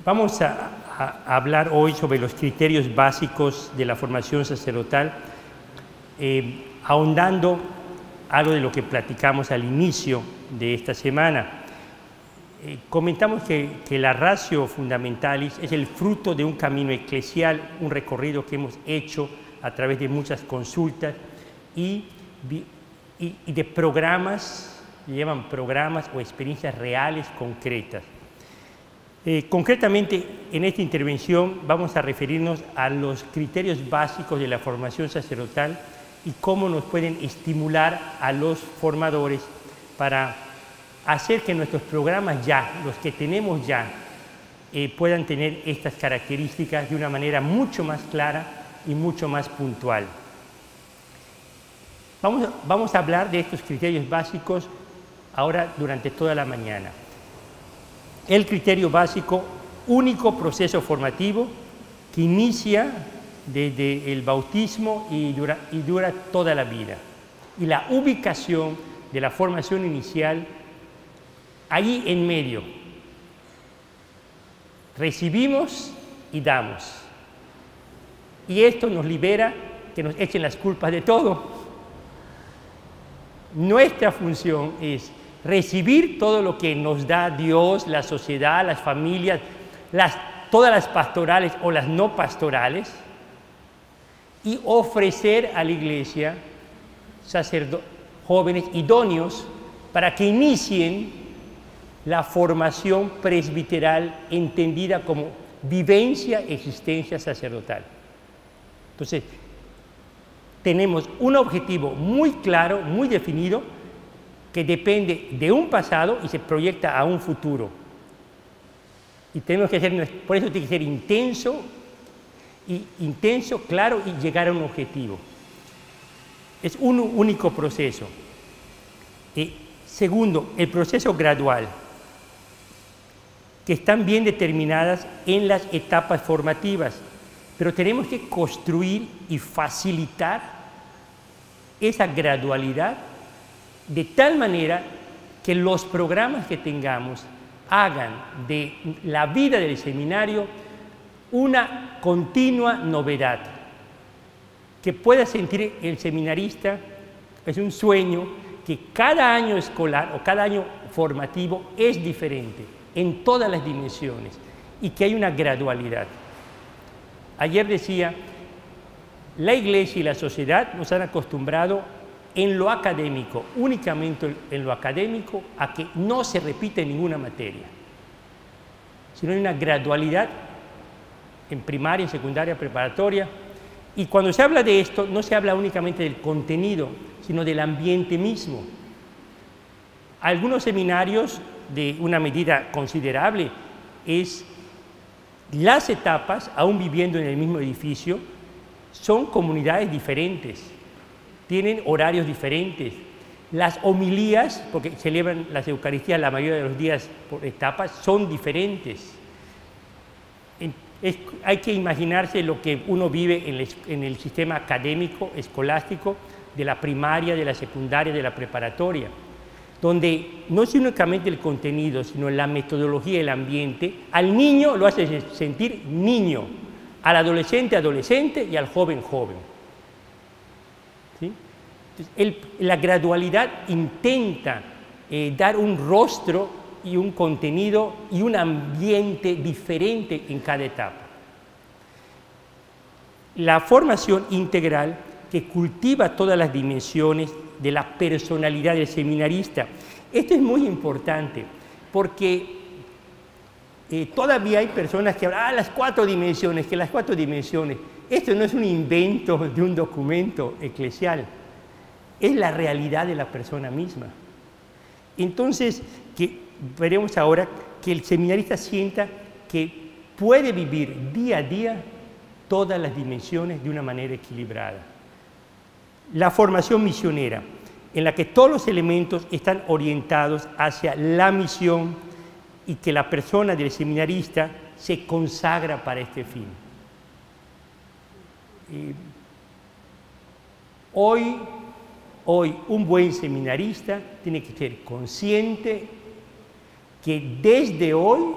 Vamos a hablar hoy sobre los criterios básicos de la formación sacerdotal, ahondando algo de lo que platicamos al inicio de esta semana. Comentamos que la ratio fundamentalis es el fruto de un camino eclesial, un recorrido que hemos hecho a través de muchas consultas y de programas, se llaman programas o experiencias reales concretas. Concretamente, en esta intervención vamos a referirnos a los criterios básicos de la formación sacerdotal y cómo nos pueden estimular a los formadores para hacer que nuestros programas los que tenemos puedan tener estas características de una manera mucho más clara y mucho más puntual. Vamos a hablar de estos criterios básicos ahora durante toda la mañana. El criterio básico, único proceso formativo que inicia desde el bautismo y dura toda la vida. Y la ubicación de la formación inicial ahí en medio. Recibimos y damos. Y esto nos libera que nos echen las culpas de todo. Nuestra función es recibir todo lo que nos da Dios, la sociedad, las familias, todas las pastorales o las no pastorales, y ofrecer a la iglesia jóvenes idóneos para que inicien la formación presbiteral entendida como vivencia, existencia sacerdotal. Entonces, tenemos un objetivo muy claro, muy definido, que depende de un pasado y se proyecta a un futuro. Y tenemos que ser, por eso tiene que ser intenso, claro y llegar a un objetivo. Es un único proceso. Segundo, el proceso gradual, que están bien determinadas en las etapas formativas, pero tenemos que construir y facilitar esa gradualidad de tal manera que los programas que tengamos hagan de la vida del seminario una continua novedad, que pueda sentir el seminarista, es un sueño, que cada año escolar o cada año formativo es diferente en todas las dimensiones y que hay una gradualidad. Ayer decía, la Iglesia y la sociedad nos han acostumbrado en lo académico, únicamente en lo académico, a que no se repite ninguna materia, sino hay una gradualidad en primaria, secundaria, preparatoria. Y cuando se habla de esto, no se habla únicamente del contenido, sino del ambiente mismo. Algunos seminarios, de una medida considerable, es las etapas, aún viviendo en el mismo edificio, son comunidades diferentes, tienen horarios diferentes. Las homilías, porque celebran las Eucaristías la mayoría de los días por etapas, son diferentes. Hay que imaginarse lo que uno vive en el sistema académico, escolástico, de la primaria, de la secundaria, de la preparatoria, donde no es únicamente el contenido, sino la metodología y el ambiente. Al niño lo hace sentir niño, al adolescente, adolescente y al joven, joven. ¿Sí? Entonces, la gradualidad intenta dar un rostro y un contenido y un ambiente diferente en cada etapa. La formación integral que cultiva todas las dimensiones de la personalidad del seminarista. Esto es muy importante porque todavía hay personas que hablan, las 4 dimensiones, que las 4 dimensiones. Esto no es un invento de un documento eclesial, es la realidad de la persona misma. Entonces, veremos ahora que el seminarista sienta que puede vivir día a día todas las dimensiones de una manera equilibrada. La formación misionera, en la que todos los elementos están orientados hacia la misión y que la persona del seminarista se consagra para este fin. Hoy un buen seminarista tiene que ser consciente que desde hoy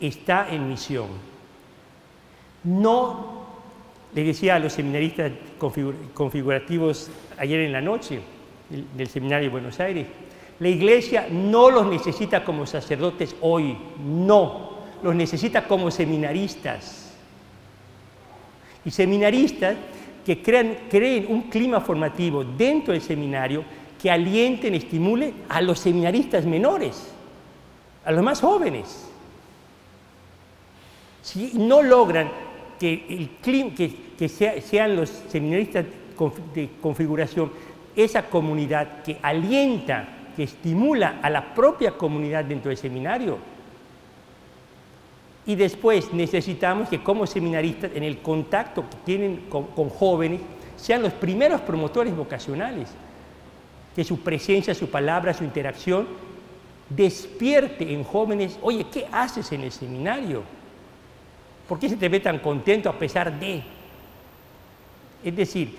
está en misión. No, le decía a los seminaristas configurativos ayer en la noche del Seminario de Buenos Aires, la Iglesia no los necesita como sacerdotes hoy, no, los necesita como seminaristas. Y seminaristas que creen un clima formativo dentro del seminario que alienten, estimulen a los seminaristas menores, a los más jóvenes. Si no logran que sean los seminaristas de configuración esa comunidad que alienta, que estimula a la propia comunidad dentro del seminario, y después necesitamos que como seminaristas, en el contacto que tienen con jóvenes, sean los primeros promotores vocacionales, que su presencia, su palabra, su interacción despierte en jóvenes, oye, ¿qué haces en el seminario? ¿Por qué se te ve tan contento a pesar de? Es decir,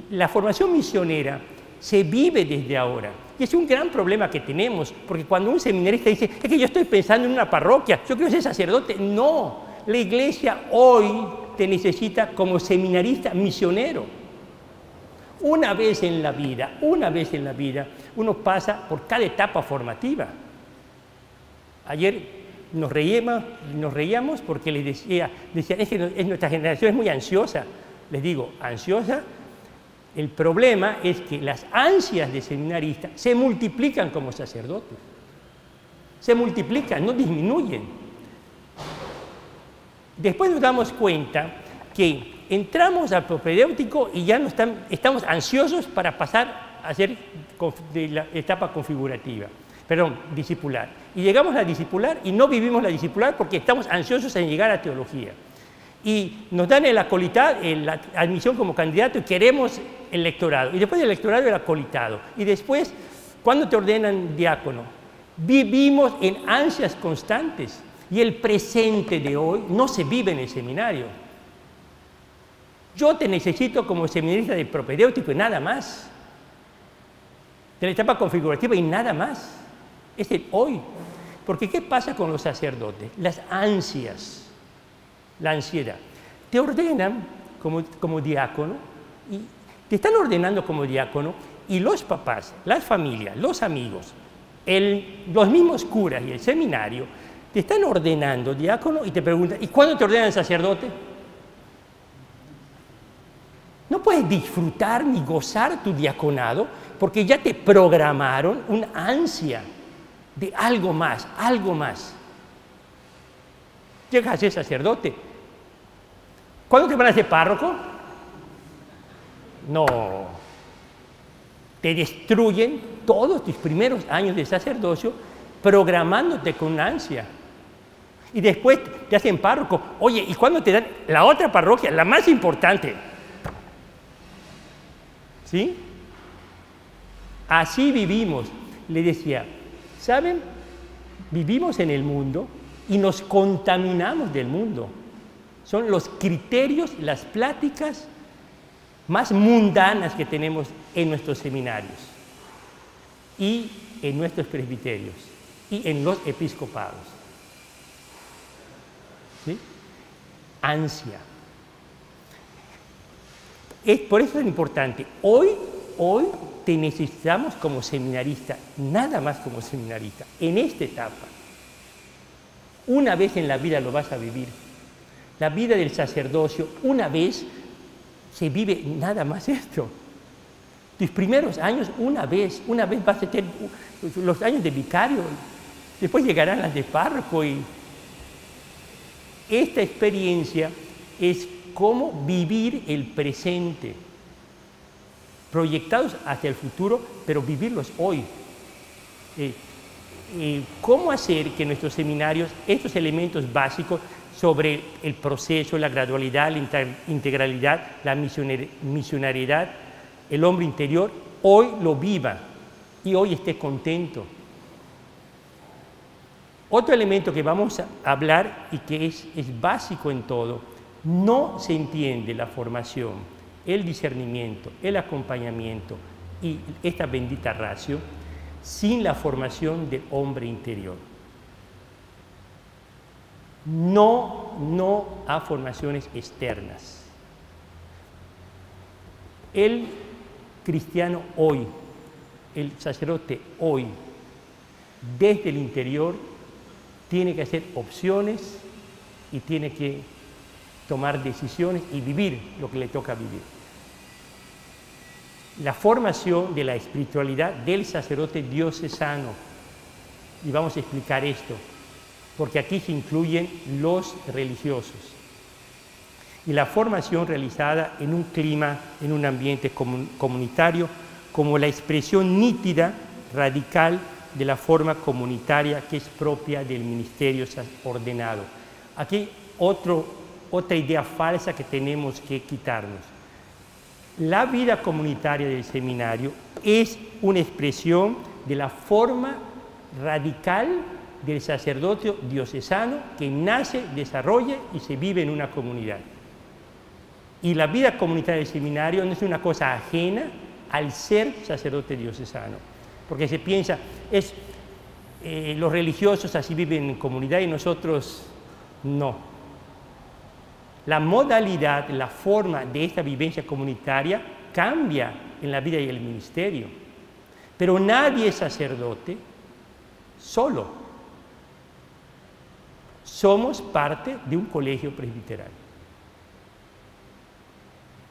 la formación misionera se vive desde ahora. Y es un gran problema que tenemos, porque cuando un seminarista dice, es que yo estoy pensando en una parroquia, yo quiero ser sacerdote. No, la Iglesia hoy te necesita como seminarista misionero. Una vez en la vida, uno pasa por cada etapa formativa. Ayer nos reíamos porque les decía, es que nuestra generación es muy ansiosa. Les digo, ansiosa. El problema es que las ansias de seminarista se multiplican como sacerdotes. Se multiplican, no disminuyen. Después nos damos cuenta que entramos al propedéutico y ya no estamos ansiosos para pasar a ser de la etapa configurativa. Perdón, discipular. Y llegamos a la discipular y no vivimos la discipular porque estamos ansiosos en llegar a teología. Y nos dan el acolitado, la admisión como candidato y queremos el lectorado. Y después del lectorado el acolitado. Y después, ¿cuándo te ordenan diácono? Vivimos en ansias constantes. Y el presente de hoy no se vive en el seminario. Yo te necesito como seminarista de propedéutico y nada más. De la etapa configurativa y nada más. Es el hoy. Porque ¿qué pasa con los sacerdotes? Las ansias. La ansiedad. Te ordenan como diácono, y te están ordenando como diácono, y los papás, las familias, los amigos, los mismos curas y el seminario, te están ordenando diácono y te preguntan, ¿y cuándo te ordenan sacerdote? No puedes disfrutar ni gozar tu diaconado porque ya te programaron una ansia de algo más, algo más. Llegas a ser sacerdote. ¿Cuándo te van a hacer párroco? No. Te destruyen todos tus primeros años de sacerdocio programándote con ansia. Y después te hacen párroco. Oye, ¿y cuándo te dan la otra parroquia, la más importante? ¿Sí? Así vivimos. Le decía, ¿saben? Vivimos en el mundo y nos contaminamos del mundo. Son los criterios, las pláticas más mundanas que tenemos en nuestros seminarios y en nuestros presbiterios y en los episcopados. ¿Sí? Ansia. Por eso es importante. Hoy te necesitamos como seminarista, nada más como seminarista, en esta etapa. Una vez en la vida lo vas a vivir. La vida del sacerdocio, una vez se vive nada más esto. Tus primeros años, una vez vas a tener los años de vicario, después llegarán las de párroco y esta experiencia es cómo vivir el presente, proyectados hacia el futuro, pero vivirlos hoy. Cómo hacer que nuestros seminarios, estos elementos básicos sobre el proceso, la gradualidad, la integralidad, la misionariedad, el hombre interior, hoy lo viva y hoy esté contento. Otro elemento que vamos a hablar y que es básico en todo, no se entiende la formación, el discernimiento, el acompañamiento y esta bendita ratio sin la formación del hombre interior. no a formaciones externas. El cristiano hoy, el sacerdote hoy, desde el interior, tiene que hacer opciones y tiene que tomar decisiones y vivir lo que le toca vivir. La formación de la espiritualidad del sacerdote diocesano, y vamos a explicar esto, porque aquí se incluyen los religiosos, y la formación realizada en un clima, en un ambiente comunitario, como la expresión nítida, radical, de la forma comunitaria que es propia del ministerio ordenado. Aquí otra idea falsa que tenemos que quitarnos. La vida comunitaria del seminario es una expresión de la forma radical del sacerdocio diocesano que nace, desarrolla y se vive en una comunidad. Y la vida comunitaria del seminario no es una cosa ajena al ser sacerdote diocesano, porque se piensa, los religiosos así viven en comunidad y nosotros no. La modalidad, la forma de esta vivencia comunitaria cambia en la vida y el ministerio, pero nadie es sacerdote solo. Somos parte de un colegio presbiteral.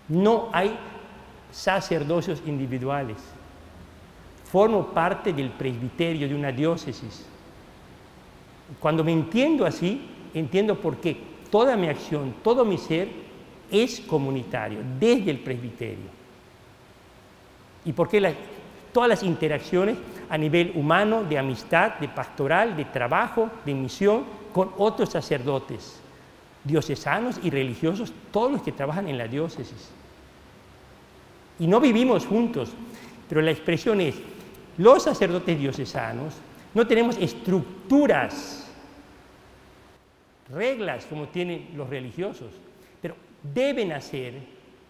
No hay sacerdocios individuales. Formo parte del presbiterio de una diócesis. Cuando me entiendo así, entiendo por qué toda mi acción, todo mi ser es comunitario, desde el presbiterio. Y por qué todas las interacciones a nivel humano, de amistad, de pastoral, de trabajo, de misión, con otros sacerdotes, diocesanos y religiosos, todos los que trabajan en la diócesis. Y no vivimos juntos, pero la expresión es, los sacerdotes diocesanos no tenemos estructuras, reglas como tienen los religiosos, pero deben hacer,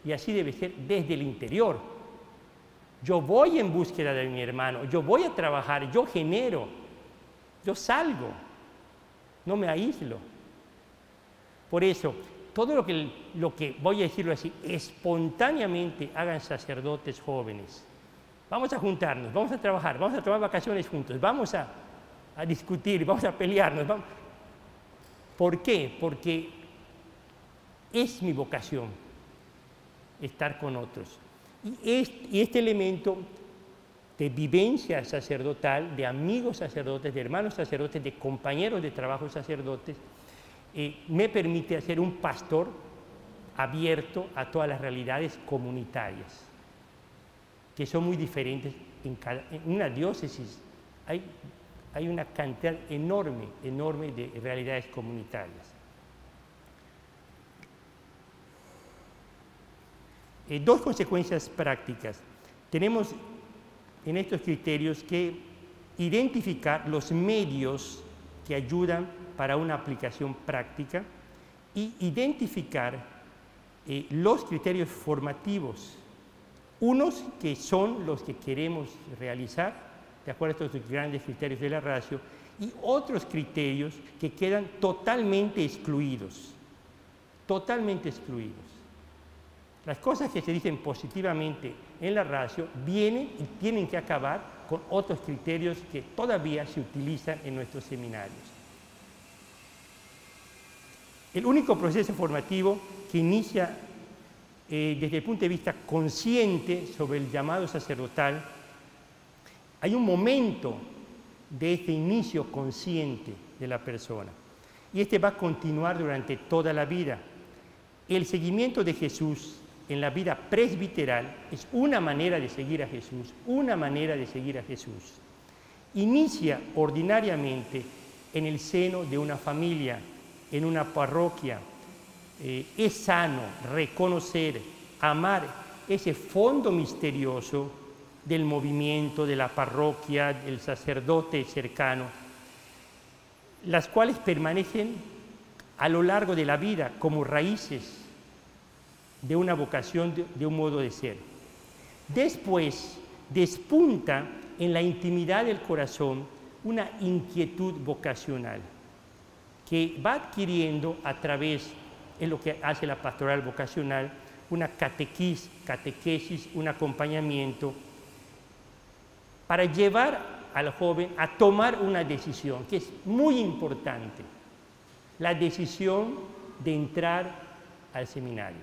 y así debe ser, desde el interior. Yo voy en búsqueda de mi hermano, yo voy a trabajar, yo genero, yo salgo, no me aíslo. Por eso, todo lo que voy a decirlo así, espontáneamente hagan sacerdotes jóvenes. Vamos a juntarnos, vamos a trabajar, vamos a tomar vacaciones juntos, vamos a discutir, vamos a pelearnos. ¿Por qué? Porque es mi vocación estar con otros. Y este elemento de vivencia sacerdotal, de amigos sacerdotes, de hermanos sacerdotes, de compañeros de trabajo sacerdotes, me permite ser un pastor abierto a todas las realidades comunitarias, que son muy diferentes en una diócesis. Hay una cantidad enorme de realidades comunitarias. Dos consecuencias prácticas. Tenemos en estos criterios que identificar los medios que ayudan para una aplicación práctica y identificar los criterios formativos, unos que son los que queremos realizar, de acuerdo a estos grandes criterios de la ratio, y otros criterios que quedan totalmente excluidos. Totalmente excluidos. Las cosas que se dicen positivamente en la ratio vienen y tienen que acabar con otros criterios que todavía se utilizan en nuestros seminarios. El único proceso formativo que inicia desde el punto de vista consciente sobre el llamado sacerdotal, hay un momento de este inicio consciente de la persona y este va a continuar durante toda la vida. El seguimiento de Jesús en la vida presbiteral es una manera de seguir a Jesús, una manera de seguir a Jesús. Inicia ordinariamente en el seno de una familia, en una parroquia. Es sano reconocer, amar ese fondo misterioso del movimiento, de la parroquia, del sacerdote cercano, las cuales permanecen a lo largo de la vida como raíces de una vocación, de un modo de ser. Después despunta en la intimidad del corazón una inquietud vocacional. que va adquiriendo a través, es lo que hace la pastoral vocacional, una catequesis, un acompañamiento para llevar al joven a tomar una decisión que es muy importante, la decisión de entrar al seminario.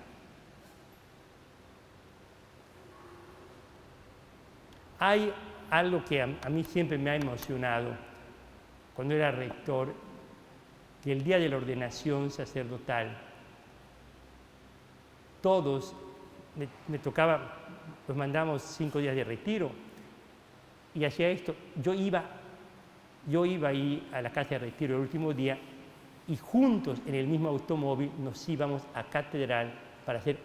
Hay algo que a mí siempre me ha emocionado cuando era rector, que el día de la ordenación sacerdotal, todos, me tocaba, los mandamos 5 días de retiro, y hacía esto, yo iba ahí a la casa de retiro el último día, y juntos en el mismo automóvil nos íbamos a catedral para que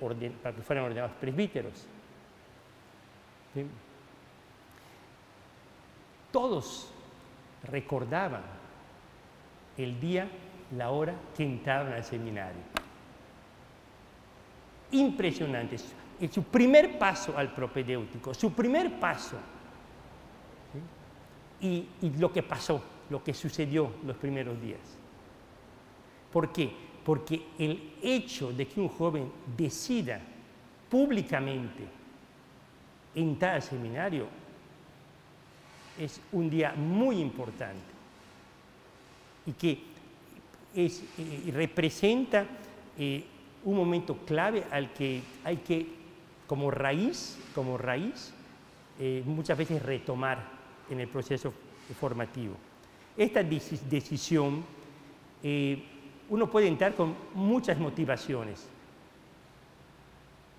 fueran ordenados presbíteros. ¿Sí? Todos recordaban el día, la hora que entraban al seminario. Impresionante. Es su primer paso al propedéutico, su primer paso. ¿Sí? Y lo que pasó, lo que sucedió los primeros días. ¿Por qué? Porque el hecho de que un joven decida públicamente entrar al seminario es un día muy importante y que representa un momento clave al que hay que, como raíz, muchas veces retomar en el proceso formativo. Esta decisión, uno puede entrar con muchas motivaciones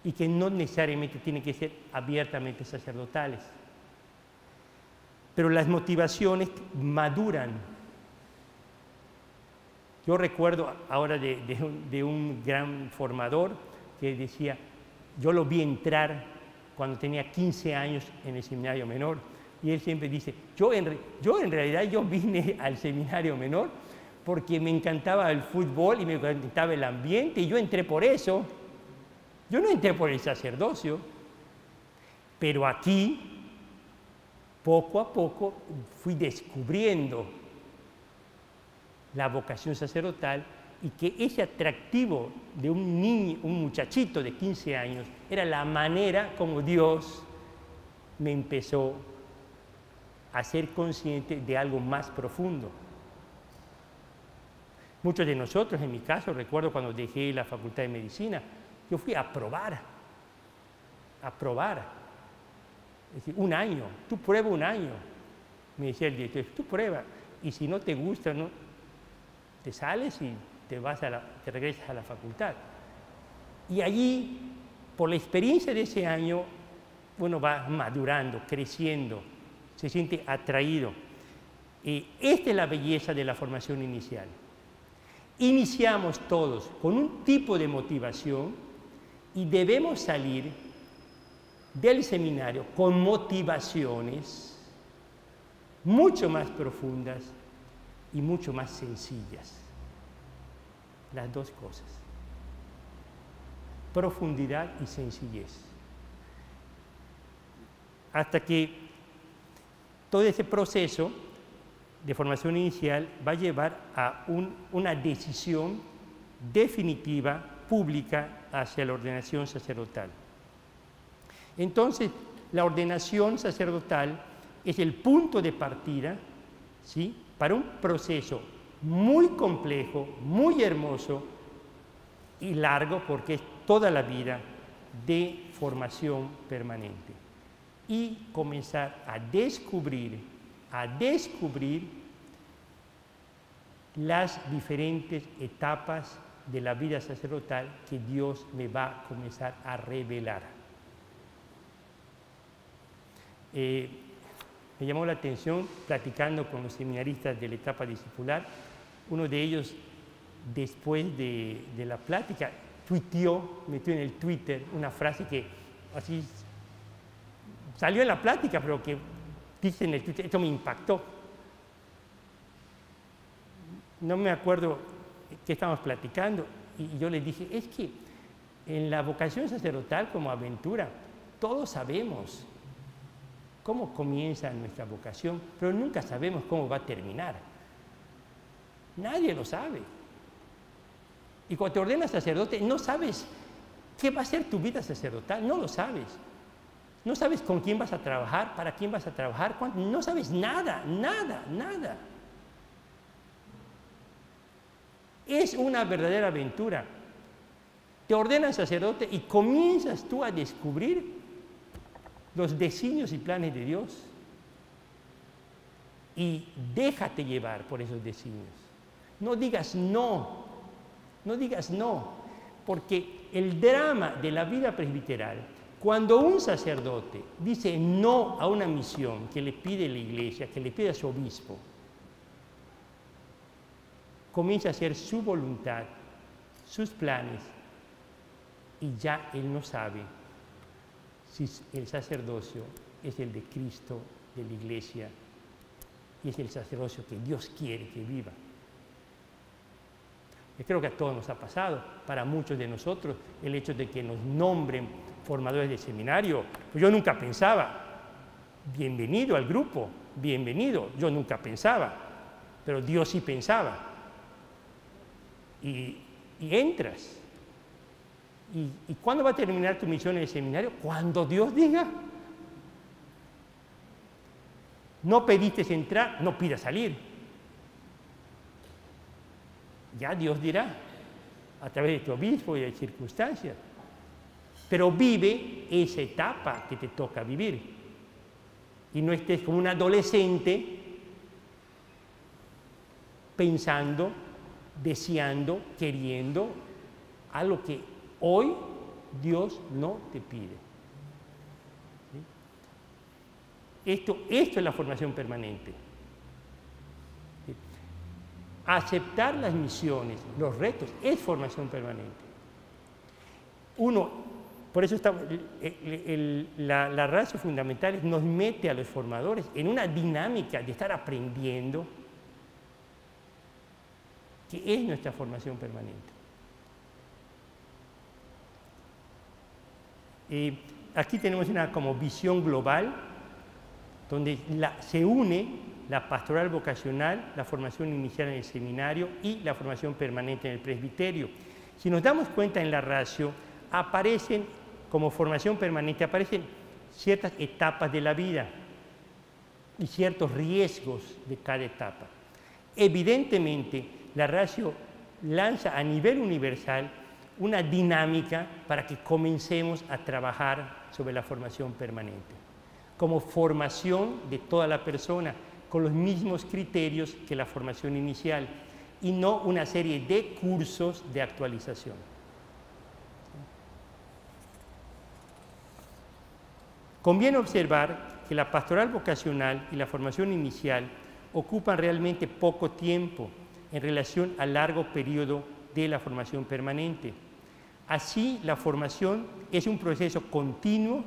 y que no necesariamente tienen que ser abiertamente sacerdotales. Pero las motivaciones maduran. Yo recuerdo ahora de un gran formador que decía, yo lo vi entrar cuando tenía 15 años en el seminario menor, y él siempre dice, yo en realidad yo vine al seminario menor porque me encantaba el fútbol y me encantaba el ambiente, y yo entré por eso. Yo no entré por el sacerdocio, pero aquí poco a poco fui descubriendo la vocación sacerdotal y que ese atractivo de un niño, un muchachito de 15 años, era la manera como Dios me empezó a ser consciente de algo más profundo. Muchos de nosotros, en mi caso, recuerdo cuando dejé la Facultad de Medicina, yo fui a probar. Es decir, un año, tú prueba un año, me decía el director, tú prueba, y si no te gusta, no, te sales y te regresas a la facultad. Y allí, por la experiencia de ese año, uno va madurando, creciendo, se siente atraído. Esta es la belleza de la formación inicial. Iniciamos todos con un tipo de motivación y debemos salir del seminario con motivaciones mucho más profundas y mucho más sencillas. Las dos cosas. Profundidad y sencillez. Hasta que todo ese proceso de formación inicial va a llevar a una decisión definitiva, pública, hacia la ordenación sacerdotal. Entonces, la ordenación sacerdotal es el punto de partida, ¿sí?, para un proceso muy complejo, muy hermoso y largo, porque es toda la vida de formación permanente. Y comenzar a descubrir las diferentes etapas de la vida sacerdotal que Dios me va a comenzar a revelar. Me llamó la atención, platicando con los seminaristas de la etapa discipular, uno de ellos, después de la plática, metió en el Twitter una frase que así salió en la plática, pero que dice en el Twitter, esto me impactó. No me acuerdo qué estábamos platicando, y yo le dije, es que en la vocación sacerdotal como aventura, todos sabemos cómo comienza nuestra vocación, pero nunca sabemos cómo va a terminar. Nadie lo sabe. Y cuando te ordenas sacerdote, no sabes qué va a ser tu vida sacerdotal, no lo sabes. No sabes con quién vas a trabajar, para quién vas a trabajar, no sabes nada, nada, nada. Es una verdadera aventura. Te ordenas sacerdote y comienzas tú a descubrir los designios y planes de Dios. Y déjate llevar por esos designios. No digas no, no digas no, porque el drama de la vida presbiteral, cuando un sacerdote dice no a una misión que le pide la iglesia, que le pide a su obispo, comienza a hacer su voluntad, sus planes, y ya él no sabe si el sacerdocio es el de Cristo, de la iglesia, y es el sacerdocio que Dios quiere que viva. Yo creo que a todos nos ha pasado, para muchos de nosotros, el hecho de que nos nombren formadores de seminario. Pues yo nunca pensaba, bienvenido al grupo, bienvenido, yo nunca pensaba, pero Dios sí pensaba. Y entras. ¿Y cuándo va a terminar tu misión en el seminario? Cuando Dios diga. No pediste entrar, no pidas salir. Ya Dios dirá, a través de tu obispo y de circunstancias. Pero vive esa etapa que te toca vivir. Y no estés como un adolescente pensando, deseando, queriendo algo que hoy Dios no te pide. ¿Sí? Esto es la formación permanente. ¿Sí? Aceptar las misiones, los retos, es formación permanente. Por eso la ratio fundamental nos mete a los formadores en una dinámica de estar aprendiendo, que es nuestra formación permanente. Aquí tenemos una como visión global, donde se une la pastoral vocacional, la formación inicial en el seminario y la formación permanente en el presbiterio. Si nos damos cuenta en la ratio, aparecen como formación permanente, aparecen ciertas etapas de la vida y ciertos riesgos de cada etapa. Evidentemente, la ratio lanza a nivel universal una dinámica para que comencemos a trabajar sobre la formación permanente, como formación de toda la persona, con los mismos criterios que la formación inicial, y no una serie de cursos de actualización. Conviene observar que la pastoral vocacional y la formación inicial ocupan realmente poco tiempo en relación al largo periodo de la formación permanente. Así, la formación es un proceso continuo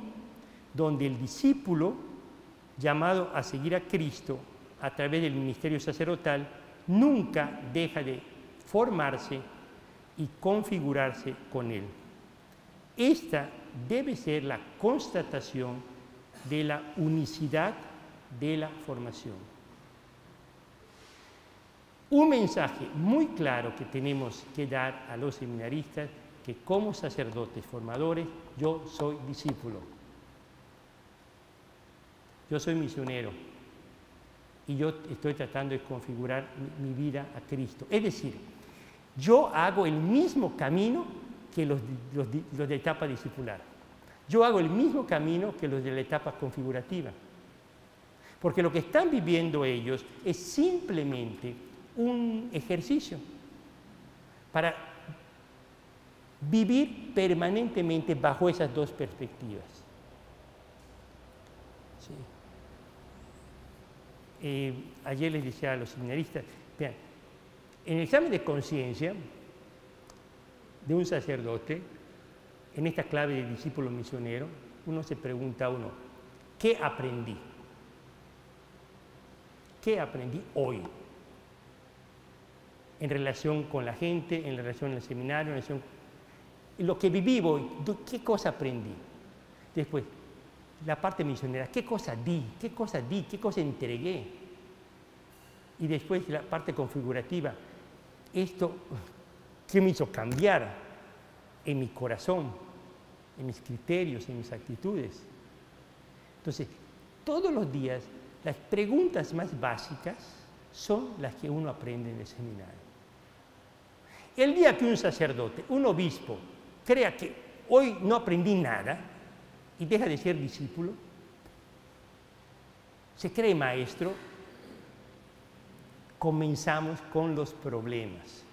donde el discípulo, llamado a seguir a Cristo a través del ministerio sacerdotal, nunca deja de formarse y configurarse con él. Esta debe ser la constatación de la unicidad de la formación. Un mensaje muy claro que tenemos que dar a los seminaristas, que como sacerdotes formadores, yo soy discípulo, yo soy misionero y yo estoy tratando de configurar mi vida a Cristo. Es decir, yo hago el mismo camino que los de la etapa discipular. Yo hago el mismo camino que los de la etapa configurativa. Porque lo que están viviendo ellos es simplemente un ejercicio para vivir permanentemente bajo esas dos perspectivas. Sí. Ayer les decía a los seminaristas, vean, en el examen de conciencia de un sacerdote, en esta clave de discípulo misionero, uno se pregunta ¿qué aprendí? ¿Qué aprendí hoy? En relación con la gente, en relación al seminario, en relación con lo que viví hoy, ¿qué cosa aprendí? Después, la parte misionera, ¿qué cosa di? ¿Qué cosa di? ¿Qué cosa entregué? Y después la parte configurativa, ¿Qué me hizo cambiar en mi corazón, en mis criterios, en mis actitudes? Entonces, todos los días, las preguntas más básicas son las que uno aprende en el seminario. El día que un sacerdote, un obispo, crea que hoy no aprendí nada y deja de ser discípulo, se cree maestro, comenzamos con los problemas.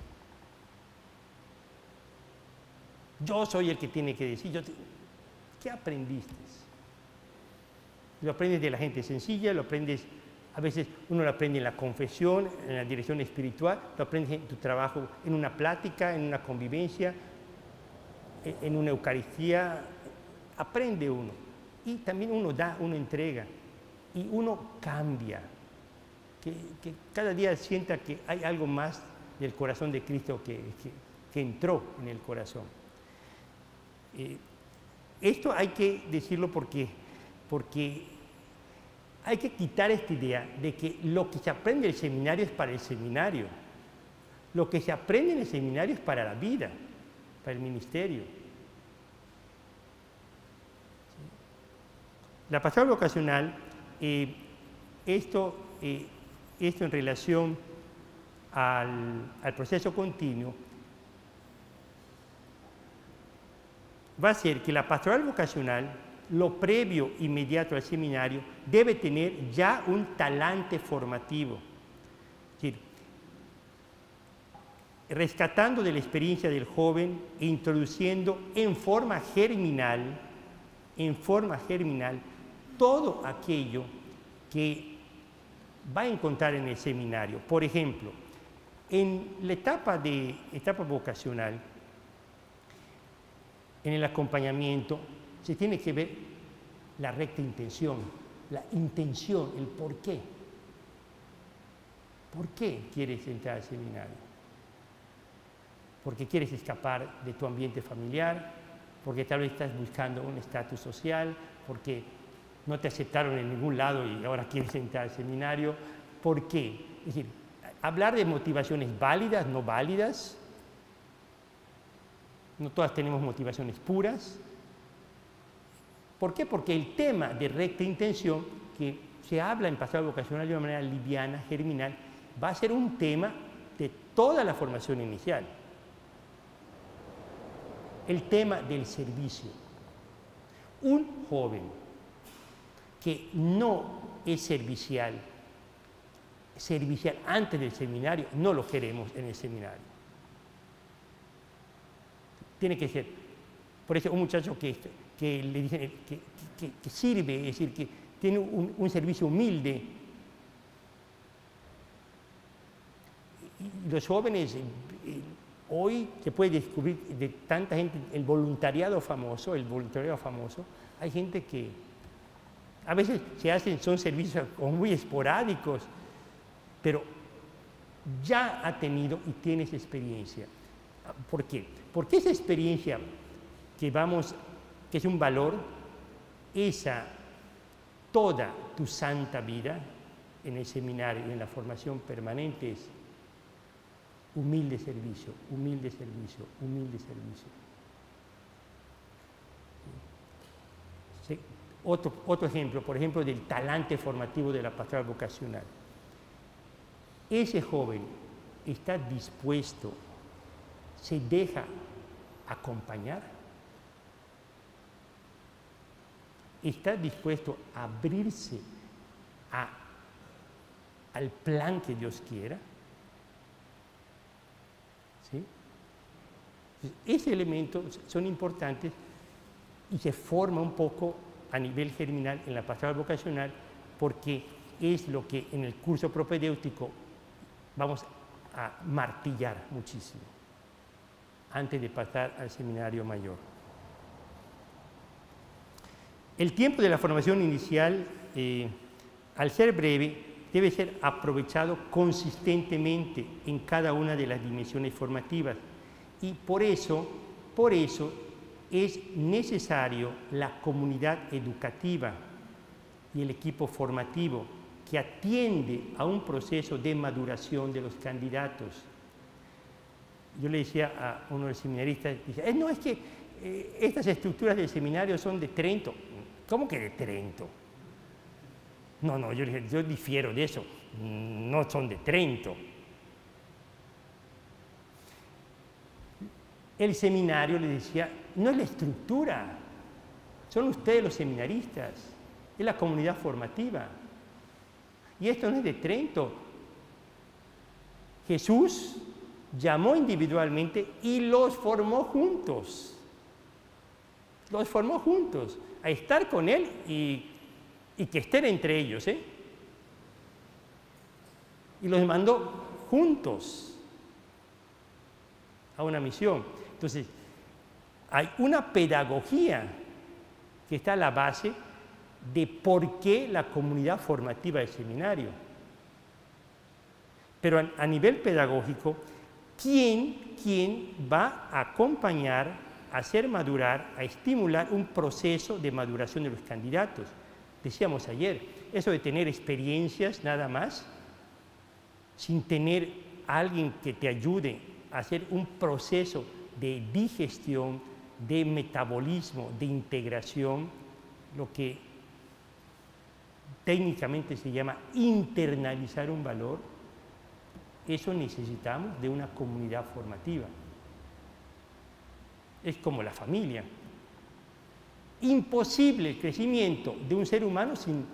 Yo soy el que tiene que decir, ¿qué aprendiste? Lo aprendes de la gente sencilla, lo aprendes, a veces uno lo aprende en la confesión, en la dirección espiritual, lo aprendes en tu trabajo, en una plática, en una convivencia, en una Eucaristía, aprende uno. Y también uno da, uno entrega, y uno cambia. Que cada día sienta que hay algo más del corazón de Cristo que entró en el corazón. Esto hay que decirlo porque hay que quitar esta idea de que lo que se aprende en el seminario es para el seminario. Lo que se aprende en el seminario es para la vida, para el ministerio. La pastoral vocacional, esto en relación al proceso continuo, va a ser que la pastoral vocacional, lo previo inmediato al seminario, debe tener ya un talante formativo. Es decir, rescatando de la experiencia del joven e introduciendo en forma germinal todo aquello que va a encontrar en el seminario. Por ejemplo, en la etapa vocacional, en el acompañamiento, se tiene que ver la recta intención, la intención, el por qué. ¿Por qué quieres entrar al seminario? ¿Porque quieres escapar de tu ambiente familiar? ¿Porque tal vez estás buscando un estatus social? ¿Porque no te aceptaron en ningún lado y ahora quieres entrar al seminario? ¿Por qué? Es decir, hablar de motivaciones válidas, no válidas. No todas tenemos motivaciones puras. ¿Por qué? Porque el tema de recta intención, que se habla en pastoral vocacional de una manera liviana, germinal, va a ser un tema de toda la formación inicial. El tema del servicio. Un joven que no es servicial antes del seminario, no lo queremos en el seminario. Tiene que ser, por eso un muchacho que le dicen que sirve, es decir, que tiene un servicio humilde. Y los jóvenes, hoy se puede descubrir de tanta gente el voluntariado famoso, hay gente que a veces son servicios muy esporádicos, pero ya ha tenido y tiene esa experiencia. ¿Por qué? Porque esa experiencia que es un valor, toda tu santa vida en el seminario y en la formación permanente es humilde servicio, humilde servicio, humilde servicio. ¿Sí? Otro ejemplo, por ejemplo, del talante formativo de la pastoral vocacional. Ese joven está dispuesto, se deja acompañar, está dispuesto a abrirse al plan que Dios quiera. ¿Sí? Esos elementos son importantes y se forma un poco a nivel germinal en la pastoral vocacional, porque es lo que en el curso propedéutico vamos a martillar muchísimo antes de pasar al seminario mayor. El tiempo de la formación inicial, al ser breve, debe ser aprovechado consistentemente en cada una de las dimensiones formativas. Y por eso es necesario la comunidad educativa y el equipo formativo que atiende a un proceso de maduración de los candidatos. yo le decía a uno de los seminaristas, dije, no, es que estas estructuras del seminario son de Trento. ¿Cómo que de Trento? No, yo le dije, yo difiero de eso, no son de Trento. El seminario, le decía, no es la estructura, son ustedes los seminaristas, es la comunidad formativa. Y esto no es de Trento. Jesús llamó individualmente y los formó juntos. Los formó juntos, a estar con Él y que estén entre ellos, Y los mandó juntos a una misión. Entonces, hay una pedagogía que está a la base de por qué la comunidad formativa del seminario. Pero a nivel pedagógico, ¿quién va a acompañar, a hacer madurar, a estimular un proceso de maduración de los candidatos? Decíamos ayer, eso de tener experiencias nada más, sin tener a alguien que te ayude a hacer un proceso de digestión, de metabolismo, de integración, lo que técnicamente se llama internalizar un valor, eso necesitamos de una comunidad formativa. Es como la familia. Imposible el crecimiento de un ser humano sin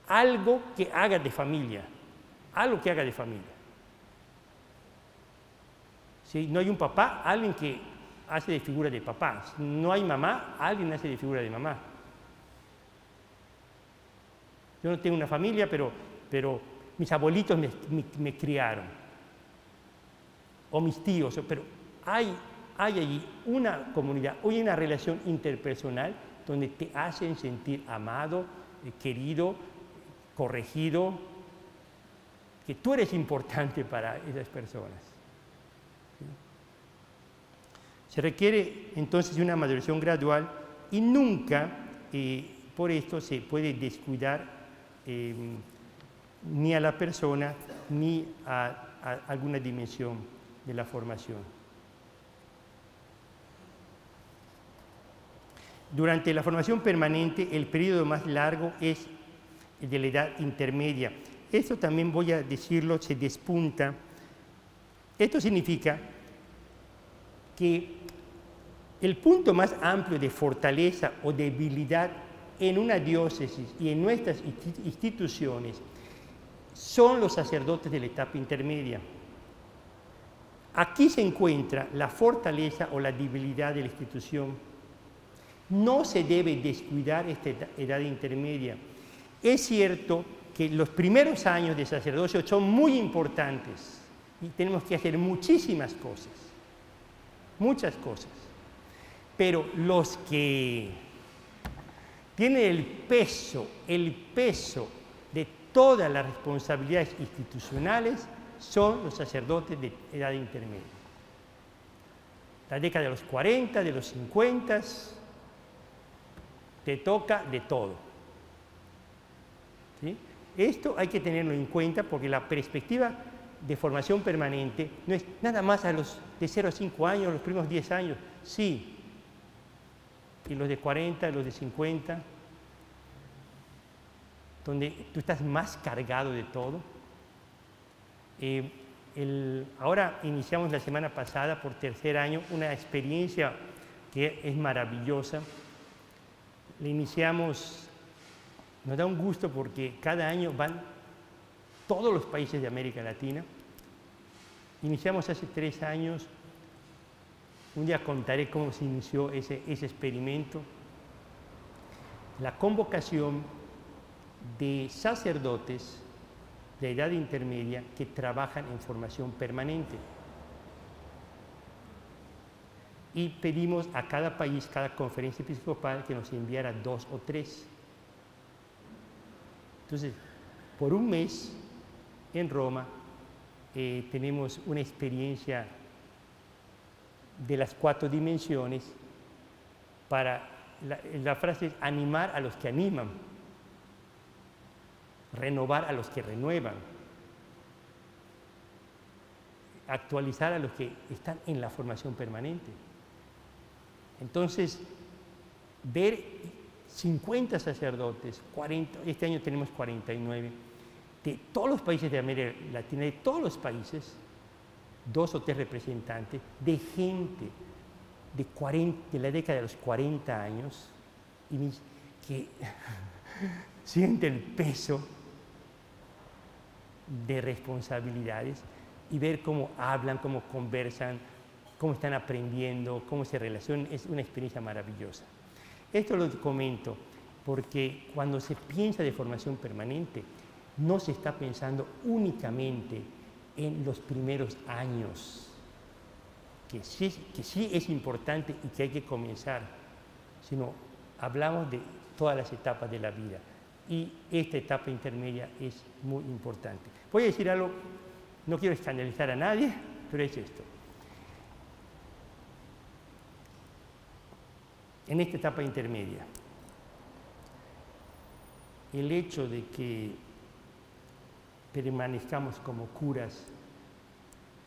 algo que haga de familia, algo que haga de familia. Si no hay un papá, alguien que hace de figura de papá. Si no hay mamá, alguien hace de figura de mamá. Yo no tengo una familia, pero mis abuelitos me criaron. O mis tíos, pero hay allí una comunidad, hay una relación interpersonal donde te hacen sentir amado, querido, corregido, que tú eres importante para esas personas. ¿Sí? Se requiere entonces una maduración gradual y nunca por esto se puede descuidar ni a la persona ni a alguna dimensión de la formación. Durante la formación permanente, el periodo más largo es el de la edad intermedia. Esto también voy a decirlo, se despunta. Esto significa que el punto más amplio de fortaleza o debilidad en una diócesis y en nuestras instituciones son los sacerdotes de la etapa intermedia. Aquí se encuentra la fortaleza o la debilidad de la institución. No se debe descuidar esta edad intermedia. Es cierto que los primeros años de sacerdocio son muy importantes y tenemos que hacer muchísimas cosas, muchas cosas. Pero los que tienen el peso de todas las responsabilidades institucionales son los sacerdotes de edad intermedia. La década de los 40, de los 50, te toca de todo. ¿Sí? Esto hay que tenerlo en cuenta porque la perspectiva de formación permanente no es nada más de 0 a 5 años, los primeros 10 años, sí, y los de 40, los de 50, donde tú estás más cargado de todo. Ahora iniciamos la semana pasada, por tercer año, una experiencia que es maravillosa. Le iniciamos, nos da un gusto porque cada año van todos los países de América Latina. Iniciamos hace 3 años, un día contaré cómo se inició ese experimento. La convocación de sacerdotes de edad intermedia que trabajan en formación permanente. Y pedimos a cada país, cada conferencia episcopal, que nos enviara 2 o 3. Entonces, por un mes en Roma tenemos una experiencia de las 4 dimensiones para, la frase es animar a los que animan, renovar a los que renuevan. actualizar a los que están en la formación permanente. Entonces, ver 50 sacerdotes, 40, este año tenemos 49, de todos los países de América Latina, de todos los países, 2 o 3 representantes, de gente de la década de los 40 años, y que siente el peso de responsabilidades, y ver cómo hablan, cómo conversan, cómo están aprendiendo, cómo se relacionan, es una experiencia maravillosa. Esto lo comento porque cuando se piensa de formación permanente, no se está pensando únicamente en los primeros años, que sí es importante y que hay que comenzar, sino hablamos de todas las etapas de la vida. Y esta etapa intermedia es muy importante. Voy a decir algo, no quiero escandalizar a nadie, pero es esto. En esta etapa intermedia, el hecho de que permanezcamos como curas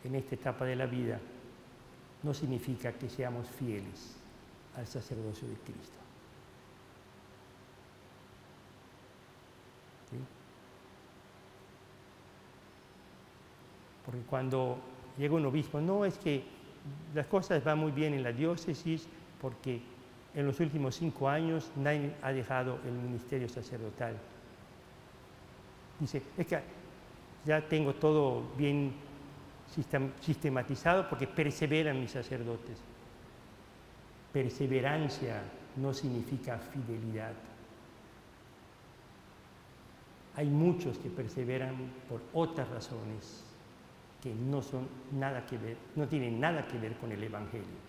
en esta etapa de la vida no significa que seamos fieles al sacerdocio de Cristo. ¿Sí? Porque cuando llega un obispo, no es que las cosas van muy bien en la diócesis porque en los últimos 5 años nadie ha dejado el ministerio sacerdotal. Dice, es que ya tengo todo bien sistematizado porque perseveran mis sacerdotes. Perseverancia no significa fidelidad. Hay muchos que perseveran por otras razones que no tienen nada que ver con el Evangelio.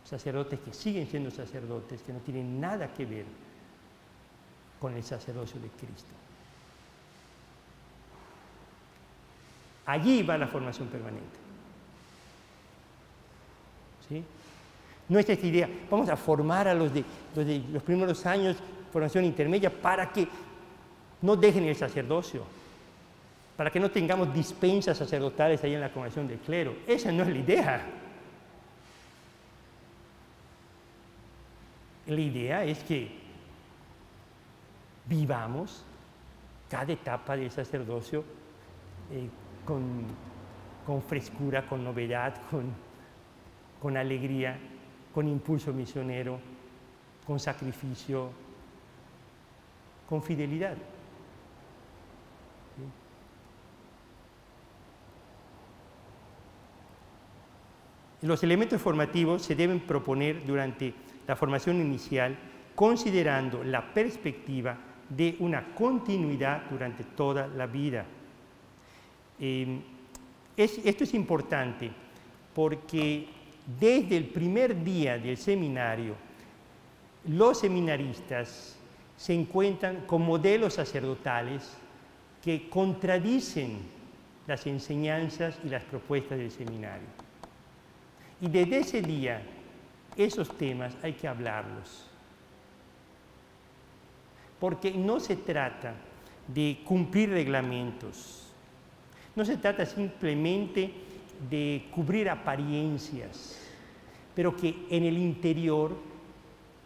Sacerdotes que siguen siendo sacerdotes, que no tienen nada que ver con el sacerdocio de Cristo. Allí va la formación permanente. ¿Sí? No es esta idea, vamos a formar a los de los primeros años, formación intermedia, para que no dejen el sacerdocio, para que no tengamos dispensas sacerdotales ahí en la congregación del clero. Esa no es la idea. La idea es que vivamos cada etapa del sacerdocio con frescura, con novedad, con alegría, con impulso misionero, con sacrificio, con fidelidad. ¿Sí? Los elementos formativos se deben proponer durante la formación inicial, considerando la perspectiva de una continuidad durante toda la vida. Esto es importante porque desde el primer día del seminario, los seminaristas se encuentran con modelos sacerdotales que contradicen las enseñanzas y las propuestas del seminario. Y desde ese día, esos temas hay que hablarlos. Porque no se trata de cumplir reglamentos, no se trata simplemente de cubrir apariencias, pero que en el interior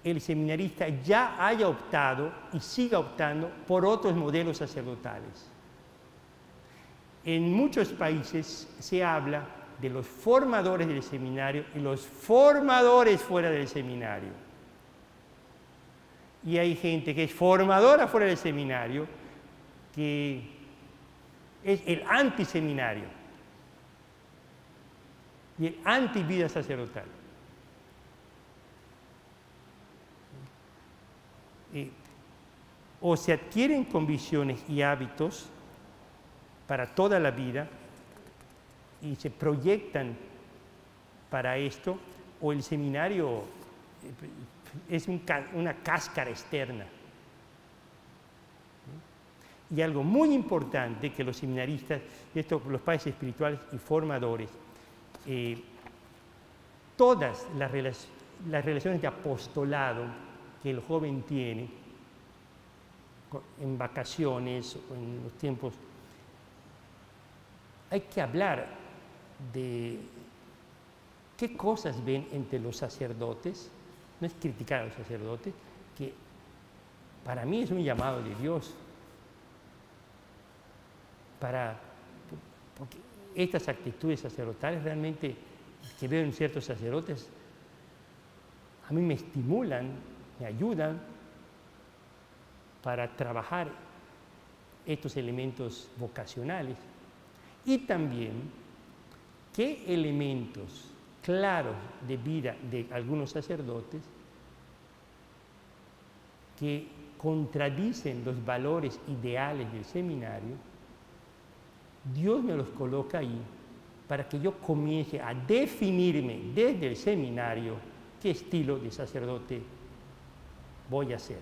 el seminarista ya haya optado y siga optando por otros modelos sacerdotales. En muchos países se habla de los formadores del seminario y los formadores fuera del seminario. Y hay gente que es formadora fuera del seminario, que es el antiseminario y el antivida sacerdotal. O se adquieren convicciones y hábitos para toda la vida y se proyectan para esto, o el seminario es una cáscara externa. Y algo muy importante que los seminaristas, los padres espirituales y formadores, todas las relaciones de apostolado que el joven tiene en vacaciones o en los tiempos, hay que hablar de qué cosas ven entre los sacerdotes. No es criticar a los sacerdotes, que para mí es un llamado de Dios. Porque estas actitudes sacerdotales realmente que veo en ciertos sacerdotes a mí me estimulan, me ayudan para trabajar estos elementos vocacionales. Y también qué elementos claros de vida de algunos sacerdotes que contradicen los valores ideales del seminario, Dios me los coloca ahí para que yo comience a definirme desde el seminario qué estilo de sacerdote voy a ser.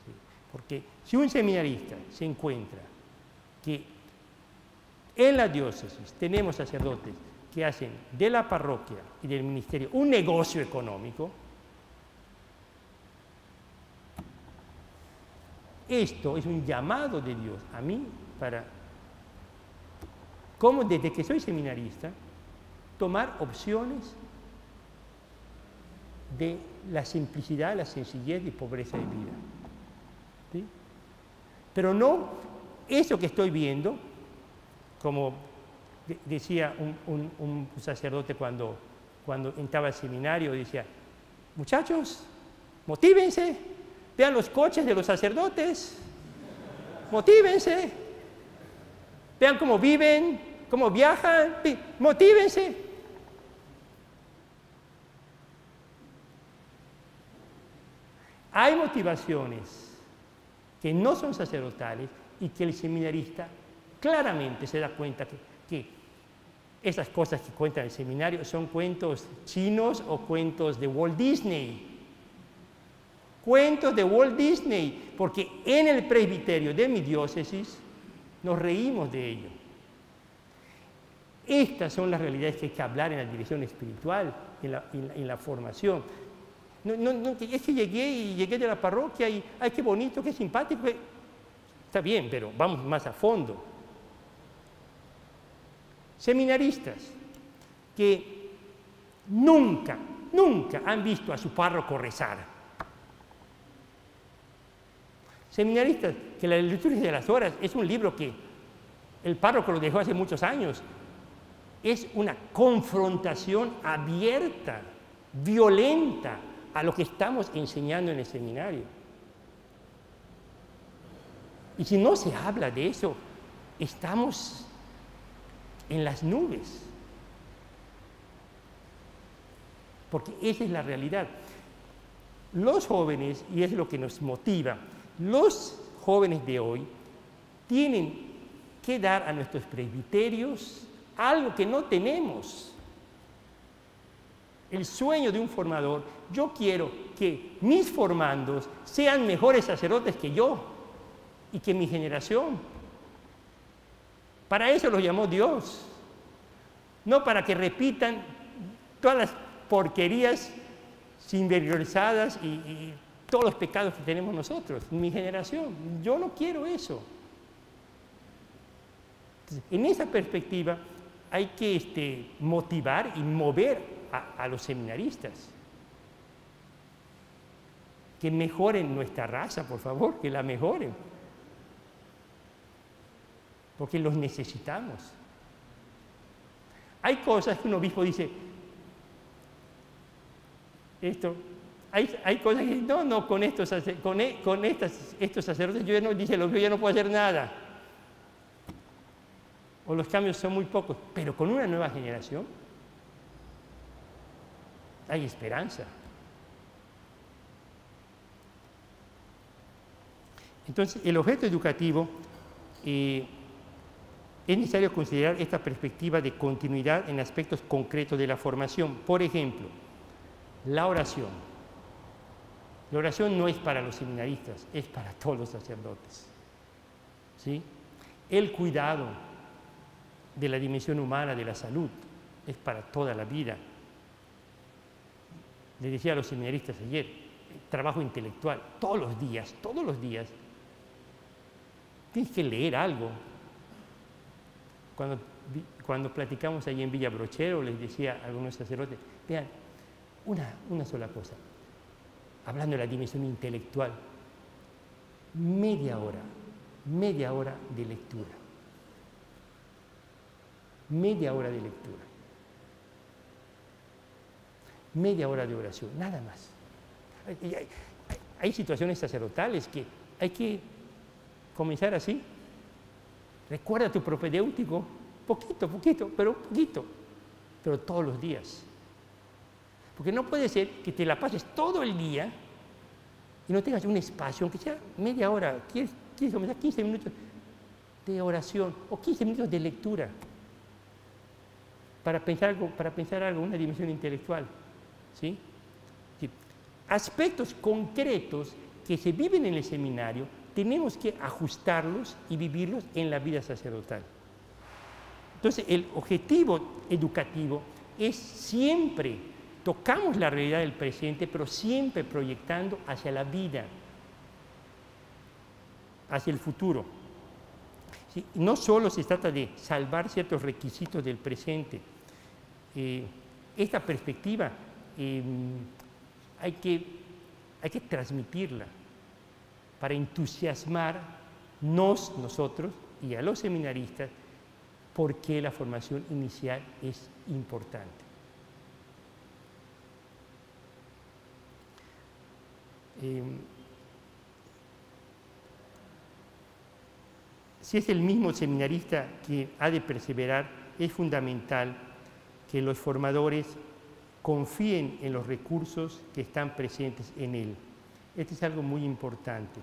¿Sí? Porque si un seminarista se encuentra que en la diócesis tenemos sacerdotes que hacen de la parroquia y del ministerio un negocio económico, esto es un llamado de Dios a mí para, como desde que soy seminarista, tomar opciones de la simplicidad, la sencillez y pobreza de vida. ¿Sí? Pero no eso que estoy viendo, como decía un sacerdote cuando entraba al seminario, decía, muchachos, motívense, vean los coches de los sacerdotes, motívense, vean cómo viven, cómo viajan, motívense. Hay motivaciones que no son sacerdotales y que el seminarista claramente se da cuenta que esas cosas que cuentan en el seminario son cuentos chinos o cuentos de Walt Disney. Cuentos de Walt Disney, porque en el presbiterio de mi diócesis nos reímos de ello. Estas son las realidades que hay que hablar en la dirección espiritual, en la formación. Es que llegué de la parroquia y, ¡ay, qué bonito, qué simpático! Está bien, pero vamos más a fondo. Seminaristas que nunca han visto a su párroco rezar. Seminaristas que la liturgia de las horas es un libro que el párroco lo dejó hace muchos años. Es una confrontación abierta, violenta a lo que estamos enseñando en el seminario. Y si no se habla de eso, estamos en las nubes. Porque esa es la realidad. Los jóvenes, y es lo que nos motiva, los jóvenes de hoy tienen que dar a nuestros presbiterios algo que no tenemos. El sueño de un formador, yo quiero que mis formandos sean mejores sacerdotes que yo y que mi generación. Para eso los llamó Dios, no para que repitan todas las porquerías sinvergüenzadas y todos los pecados que tenemos nosotros, mi generación. Yo no quiero eso. Entonces, en esa perspectiva hay que motivar y mover a los seminaristas. Que mejoren nuestra raza, por favor, que la mejoren. Porque los necesitamos. Hay cosas que un obispo dice, hay cosas que no, con estos sacerdotes yo ya no puedo hacer nada. O los cambios son muy pocos, pero con una nueva generación hay esperanza. Entonces, el objeto educativo es necesario considerar esta perspectiva de continuidad en aspectos concretos de la formación. Por ejemplo, la oración. La oración no es para los seminaristas, es para todos los sacerdotes. ¿Sí? El cuidado de la dimensión humana de la salud es para toda la vida. Les decía a los seminaristas ayer, trabajo intelectual, todos los días, tienes que leer algo. Cuando platicamos ahí en Villa Brochero, les decía a algunos sacerdotes, vean, una sola cosa, hablando de la dimensión intelectual, media hora de lectura. Media hora de lectura. Media hora de oración, nada más. Hay situaciones sacerdotales que hay que comenzar así. Recuerda tu propedéutico, poquito, pero todos los días. Porque no puede ser que te la pases todo el día y no tengas un espacio, aunque sea media hora, quieres comenzar 15 minutos de oración o 15 minutos de lectura para pensar algo, una dimensión intelectual. ¿Sí? Sí. Aspectos concretos que se viven en el seminario, tenemos que ajustarlos y vivirlos en la vida sacerdotal. Entonces, el objetivo educativo es siempre, tocamos la realidad del presente, pero siempre proyectando hacia la vida, hacia el futuro. ¿Sí? No solo se trata de salvar ciertos requisitos del presente. Esta perspectiva hay que transmitirla para entusiasmarnos nosotros y a los seminaristas porque la formación inicial es importante. Si es el mismo seminarista que ha de perseverar, es fundamental que los formadores confíen en los recursos que están presentes en él. Esto es algo muy importante.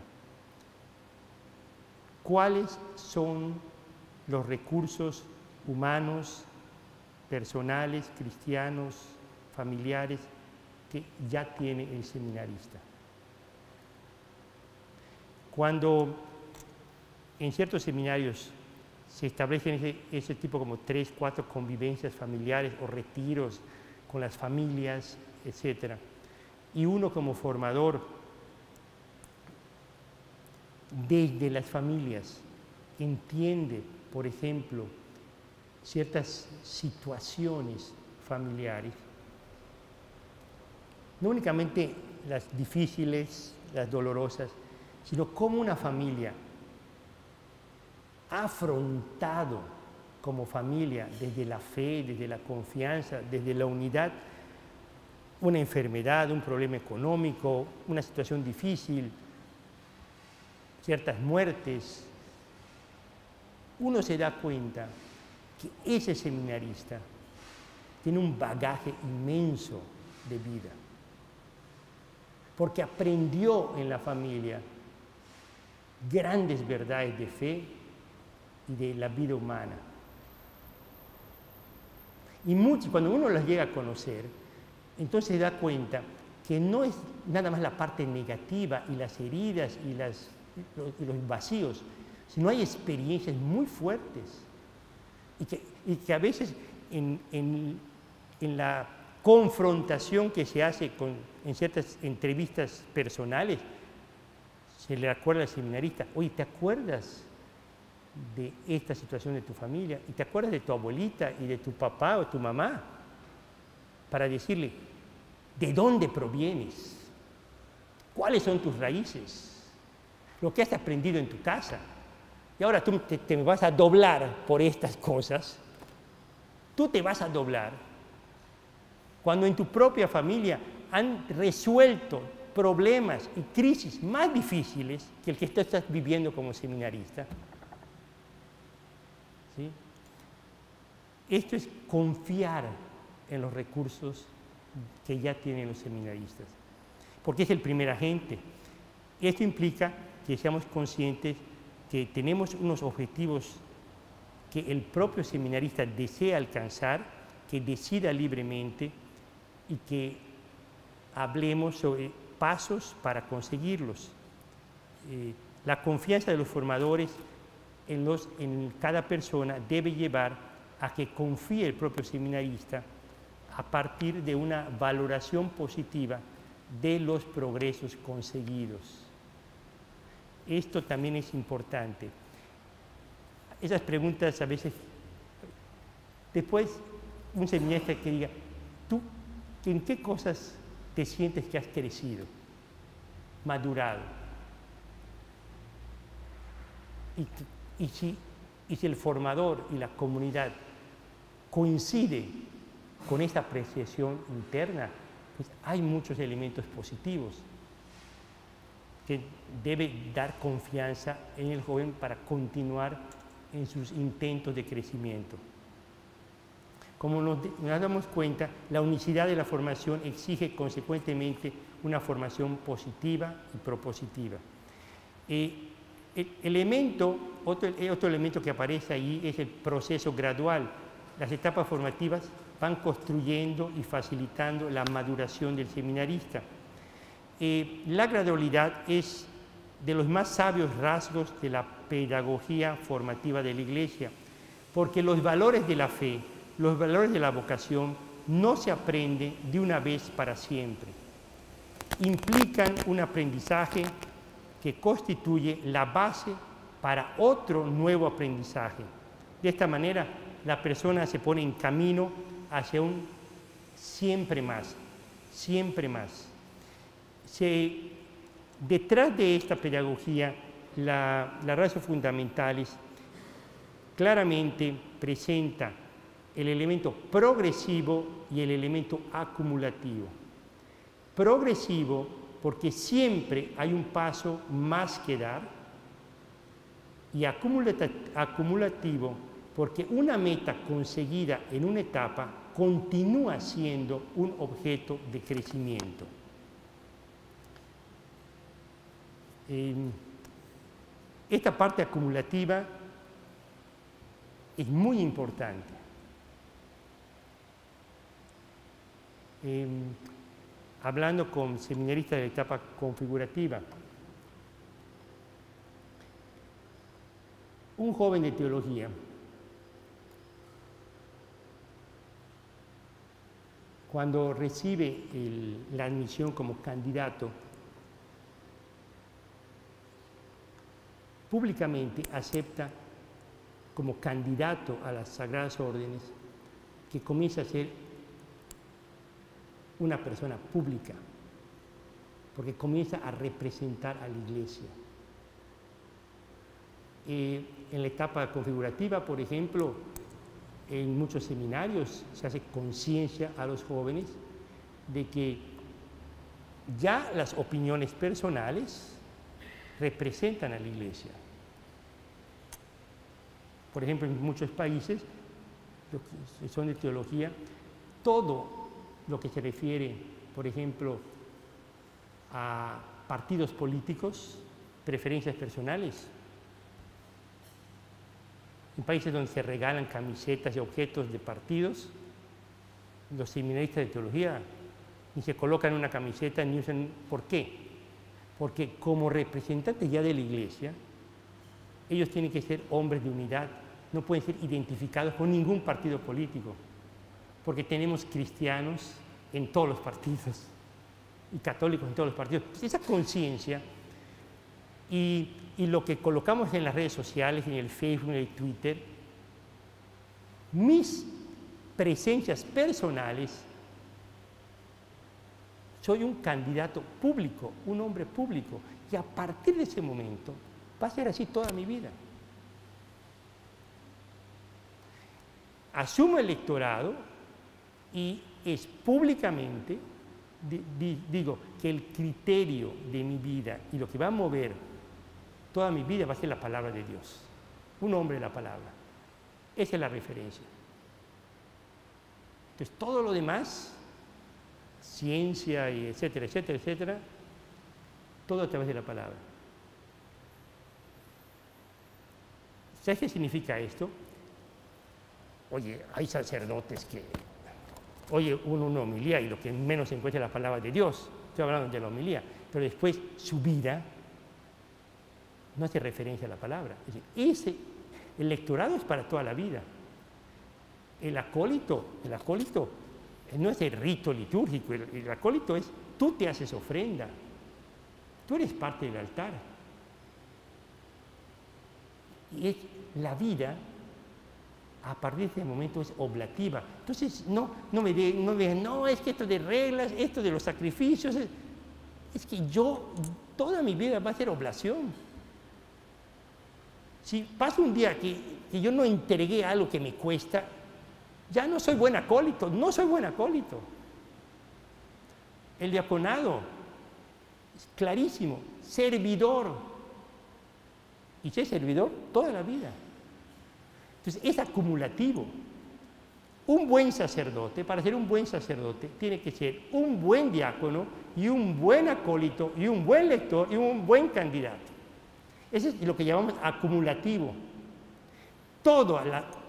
¿Cuáles son los recursos humanos, personales, cristianos, familiares que ya tiene el seminarista? Cuando en ciertos seminarios se establecen ese tipo como 3, 4 convivencias familiares o retiros con las familias, etc. Y uno como formador, desde las familias, entiende, por ejemplo, ciertas situaciones familiares, no únicamente las difíciles, las dolorosas, sino cómo una familia ha afrontado como familia, desde la fe, desde la confianza, desde la unidad, una enfermedad, un problema económico, una situación difícil, ciertas muertes. Uno se da cuenta que ese seminarista tiene un bagaje inmenso de vida, porque aprendió en la familia grandes verdades de fe y de la vida humana. Y cuando uno las llega a conocer, entonces se da cuenta que no es nada más la parte negativa y las heridas y los vacíos, sino hay experiencias muy fuertes y que a veces en la confrontación que se hace en ciertas entrevistas personales, se le acuerda al seminarista, oye, ¿te acuerdas de esta situación de tu familia? ¿Y te acuerdas de tu abuelita y de tu papá o tu mamá? Para decirle, ¿de dónde provienes? ¿Cuáles son tus raíces? Lo que has aprendido en tu casa. Y ahora tú te vas a doblar por estas cosas. Tú te vas a doblar cuando en tu propia familia han resuelto problemas y crisis más difíciles que el que tú estás viviendo como seminarista. ¿Sí? Esto es confiar en los recursos que ya tienen los seminaristas, porque es el primer agente. Esto implica que seamos conscientes que tenemos unos objetivos que el propio seminarista desea alcanzar, que decida libremente y que hablemos sobre pasos para conseguirlos. La confianza de los formadores en cada persona debe llevar a que confíe el propio seminarista a partir de una valoración positiva de los progresos conseguidos. Esto también es importante. Esas preguntas a veces Después, un seminarista que diga, ¿tú en qué cosas te sientes que has crecido, madurado? Y si el formador y la comunidad coincide con esta apreciación interna, pues hay muchos elementos positivos que debe dar confianza en el joven para continuar en sus intentos de crecimiento. Como nos damos cuenta, la unicidad de la formación exige consecuentemente una formación positiva y propositiva. Otro elemento que aparece ahí es el proceso gradual. Las etapas formativas van construyendo y facilitando la maduración del seminarista. La gradualidad es de los más sabios rasgos de la pedagogía formativa de la Iglesia, porque los valores de la fe, los valores de la vocación no se aprenden de una vez para siempre. Implican un aprendizaje que constituye la base para otro nuevo aprendizaje. De esta manera, la persona se pone en camino hacia un siempre más, siempre más. Detrás de esta pedagogía, la Ratio Fundamentalis claramente presenta el elemento progresivo y el elemento acumulativo. Progresivo porque siempre hay un paso más que dar, y acumulativo porque una meta conseguida en una etapa continúa siendo un objeto de crecimiento. Esta parte acumulativa es muy importante. Hablando con seminaristas de la etapa configurativa, un joven de teología cuando recibe la admisión como candidato, públicamente acepta como candidato a las Sagradas Órdenes que comienza a ser una persona pública, porque comienza a representar a la Iglesia. En la etapa configurativa, por ejemplo, en muchos seminarios se hace conciencia a los jóvenes de que ya las opiniones personales representan a la Iglesia. Por ejemplo, en muchos países, los que son de teología, todo lo que se refiere, por ejemplo, a partidos políticos, preferencias personales, en países donde se regalan camisetas y objetos de partidos, los seminaristas de teología ni se colocan una camiseta ni usan. ¿Por qué? Porque como representantes ya de la Iglesia, ellos tienen que ser hombres de unidad, no pueden ser identificados con ningún partido político, porque tenemos cristianos en todos los partidos y católicos en todos los partidos. Esa conciencia y lo que colocamos en las redes sociales, en el Facebook, en el Twitter, mis presencias personales, soy un candidato público, un hombre público, y a partir de ese momento va a ser así toda mi vida. Asumo el electorado y es públicamente, digo, que el criterio de mi vida y lo que va a mover toda mi vida va a ser la palabra de Dios, un hombre de la palabra. Esa es la referencia. Entonces, todo lo demás, ciencia, y etcétera, etcétera, etcétera, todo a través de la palabra. ¿Sabes qué significa esto? Oye, hay sacerdotes que oye una homilía y lo que menos se encuentra es la palabra de Dios. Estoy hablando de la homilía, pero después su vida no hace referencia a la palabra. Es decir, el lectorado es para toda la vida. El acólito no es el rito litúrgico, el acólito es, tú te haces ofrenda, tú eres parte del altar. Y es la vida a partir de ese momento es oblativa. Entonces, no me vean, no, es que esto de reglas, esto de los sacrificios, es que toda mi vida va a ser oblación. Si pasa un día que yo no entregué algo que me cuesta, ya no soy buen acólito, no soy buen acólito. El diaconado es clarísimo, servidor. Y ser servidor toda la vida. Entonces, es acumulativo. Un buen sacerdote, para ser un buen sacerdote, tiene que ser un buen diácono y un buen acólito y un buen lector y un buen candidato. Eso es lo que llamamos acumulativo.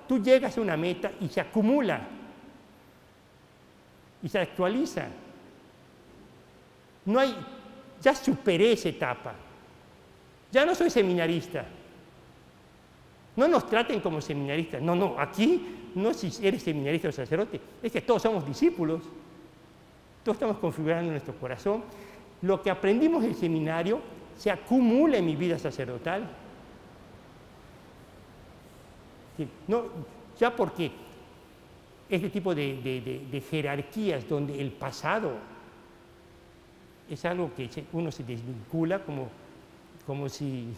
Tú llegas a una meta y se acumula y se actualiza. Ya superé esa etapa. Ya no soy seminarista. No nos traten como seminaristas. No, aquí no es si eres seminarista o sacerdote, es que todos somos discípulos. Todos estamos configurando nuestro corazón. Lo que aprendimos en el seminario se acumula en mi vida sacerdotal. No, ya porque este tipo de jerarquías donde el pasado es algo que uno se desvincula como si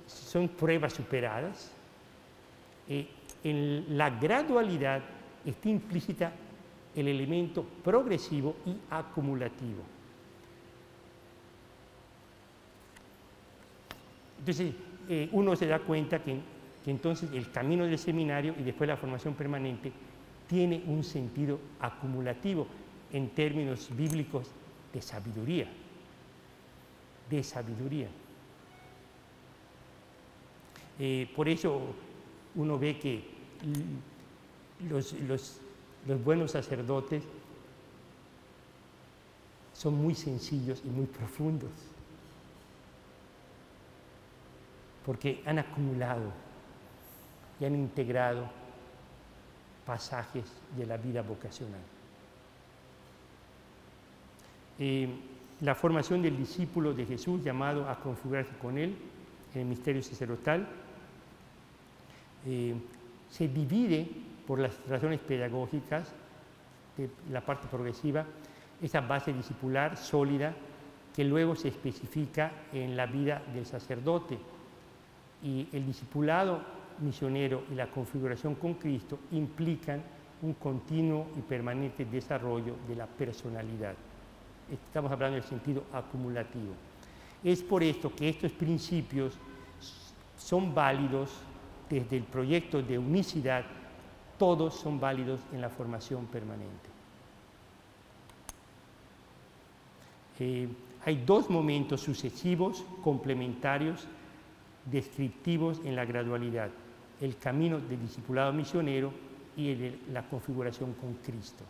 son pruebas superadas. En la gradualidad está implícita el elemento progresivo y acumulativo. Entonces, uno se da cuenta que entonces el camino del seminario y después la formación permanente tiene un sentido acumulativo en términos bíblicos de sabiduría. De sabiduría. Por eso uno ve que los buenos sacerdotes son muy sencillos y muy profundos, porque han acumulado y han integrado pasajes de la vida vocacional. La formación del discípulo de Jesús llamado a configurarse con él en el misterio sacerdotal se divide por las razones pedagógicas de la parte progresiva, esa base discipular sólida que luego se especifica en la vida del sacerdote, y el discipulado misionero y la configuración con Cristo implican un continuo y permanente desarrollo de la personalidad. Estamos hablando del sentido acumulativo. Es por esto que estos principios son válidos desde el proyecto de unicidad, todos son válidos en la formación permanente. Hay dos momentos sucesivos, complementarios, descriptivos en la gradualidad: el camino del discipulado misionero y el de la configuración con Cristo.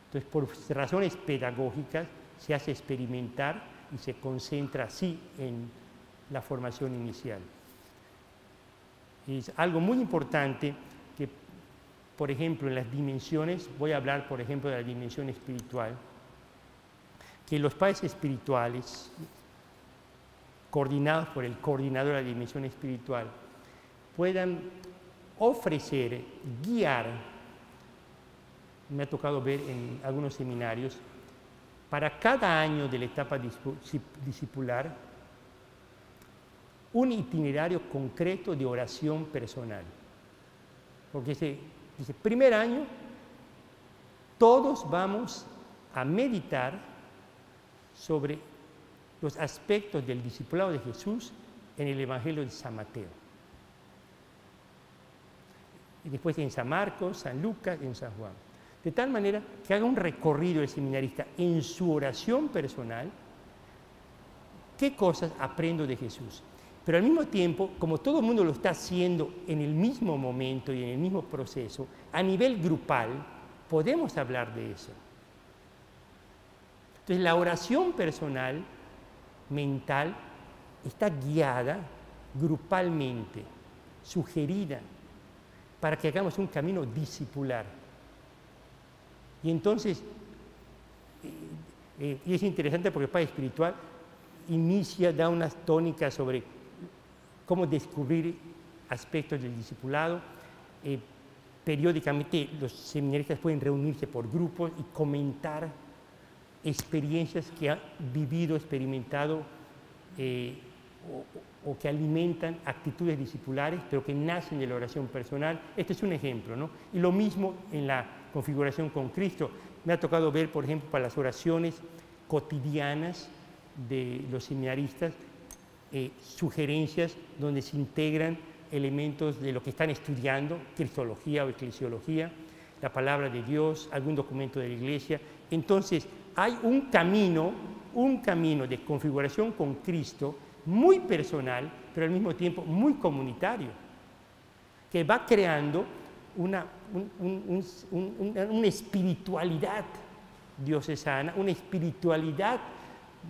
Entonces, por razones pedagógicas, se hace experimentar y se concentra así en la formación inicial. Es algo muy importante que, por ejemplo, en las dimensiones, voy a hablar, por ejemplo, de la dimensión espiritual, que los padres espirituales, coordinados por el coordinador de la dimensión espiritual, puedan ofrecer, guiar, me ha tocado ver en algunos seminarios, para cada año de la etapa discipular, un itinerario concreto de oración personal. Porque dice, primer año, todos vamos a meditar sobre los aspectos del discipulado de Jesús en el Evangelio de San Mateo. Y después en San Marcos, San Lucas y en San Juan. De tal manera que haga un recorrido el seminarista en su oración personal, qué cosas aprendo de Jesús. Pero al mismo tiempo, como todo el mundo lo está haciendo en el mismo momento y en el mismo proceso, a nivel grupal, podemos hablar de eso. Entonces, la oración personal, mental, está guiada grupalmente, sugerida, para que hagamos un camino discipular. Y entonces, y es interesante porque el padre espiritual da unas tónicas sobre cómo descubrir aspectos del discipulado. Periódicamente los seminaristas pueden reunirse por grupos y comentar experiencias que han vivido, experimentado o que alimentan actitudes discipulares, pero que nacen de la oración personal. Este es un ejemplo, ¿no? Y lo mismo en la configuración con Cristo. Me ha tocado ver, por ejemplo, para las oraciones cotidianas de los seminaristas, sugerencias donde se integran elementos de lo que están estudiando, cristología o eclesiología, la palabra de Dios, algún documento de la Iglesia. Entonces, hay un camino de configuración con Cristo muy personal, pero al mismo tiempo muy comunitario, que va creando una espiritualidad diocesana, una espiritualidad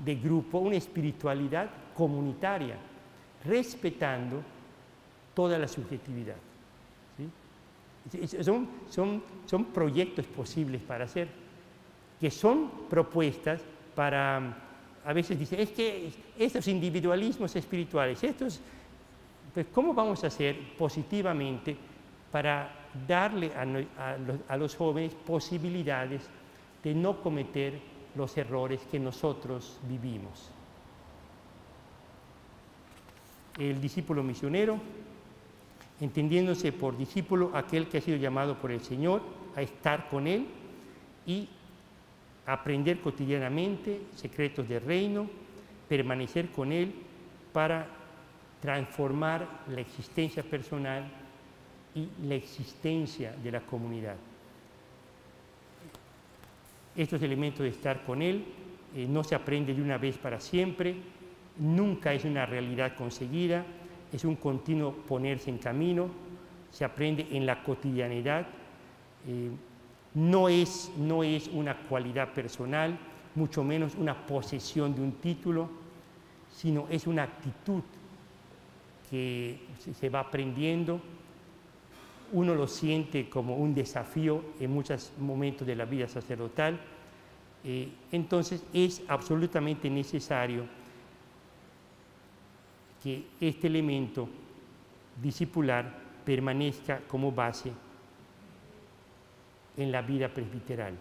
de grupo, una espiritualidad comunitaria, respetando toda la subjetividad. ¿Sí? Son proyectos posibles para hacer, que son propuestas para, a veces dicen, es que estos individualismos espirituales, pues ¿cómo vamos a hacer positivamente para darle a los jóvenes posibilidades de no cometer los errores que nosotros vivimos? El discípulo misionero, entendiéndose por discípulo aquel que ha sido llamado por el Señor a estar con Él y aprender cotidianamente secretos del reino, permanecer con Él para transformar la existencia personal y la existencia de la comunidad. Estos elementos de estar con Él no se aprende de una vez para siempre, nunca es una realidad conseguida, es un continuo ponerse en camino, se aprende en la cotidianidad, no es una cualidad personal, mucho menos una posesión de un título, sino es una actitud que se va aprendiendo. Uno lo siente como un desafío en muchos momentos de la vida sacerdotal, entonces es absolutamente necesario que este elemento discipular permanezca como base en la vida presbiteral.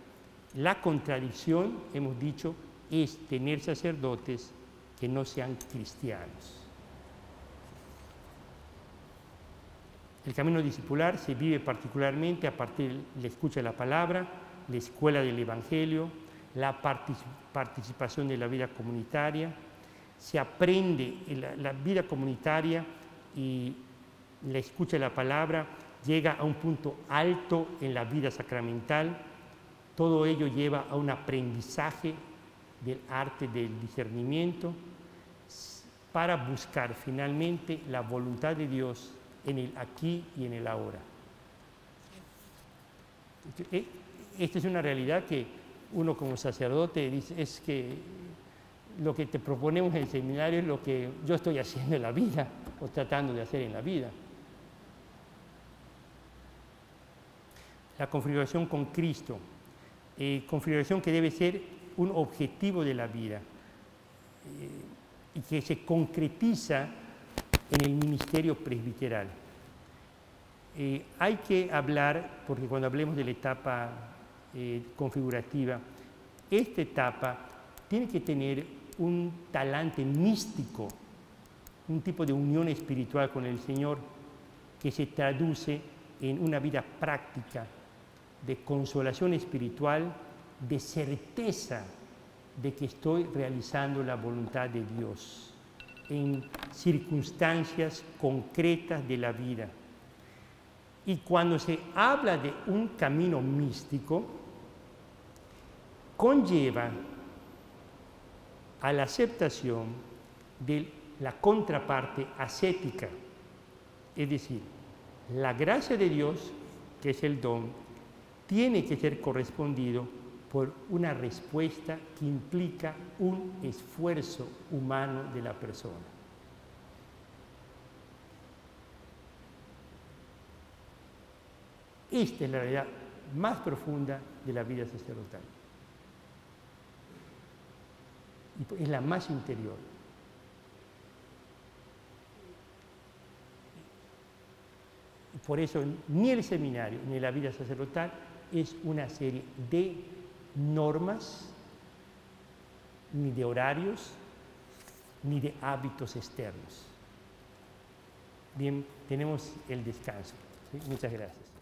La contradicción, hemos dicho, es tener sacerdotes que no sean cristianos. El camino discipular se vive particularmente a partir de la escucha de la palabra, la escuela del Evangelio, la participación de la vida comunitaria. Se aprende la vida comunitaria y la escucha de la palabra llega a un punto alto en la vida sacramental. Todo ello lleva a un aprendizaje del arte del discernimiento para buscar finalmente la voluntad de Dios en el aquí y en el ahora. Esta es una realidad que uno como sacerdote dice, es que lo que te proponemos en el seminario es lo que yo estoy haciendo en la vida o tratando de hacer en la vida. La configuración con Cristo, configuración que debe ser un objetivo de la vida y que se concretiza en el ministerio presbiteral. Hay que hablar, porque cuando hablemos de la etapa configurativa, esta etapa tiene que tener un talante místico, un tipo de unión espiritual con el Señor que se traduce en una vida práctica de consolación espiritual, de certeza de que estoy realizando la voluntad de Dios en circunstancias concretas de la vida. Y cuando se habla de un camino místico, conlleva a la aceptación de la contraparte ascética, es decir, la gracia de Dios, que es el don, tiene que ser correspondido por una respuesta que implica un esfuerzo humano de la persona. Esta es la realidad más profunda de la vida sacerdotal. Y es la más interior. Por eso ni el seminario ni la vida sacerdotal es una serie de normas, ni de horarios, ni de hábitos externos. Bien, tenemos el descanso. ¿Sí? Muchas gracias.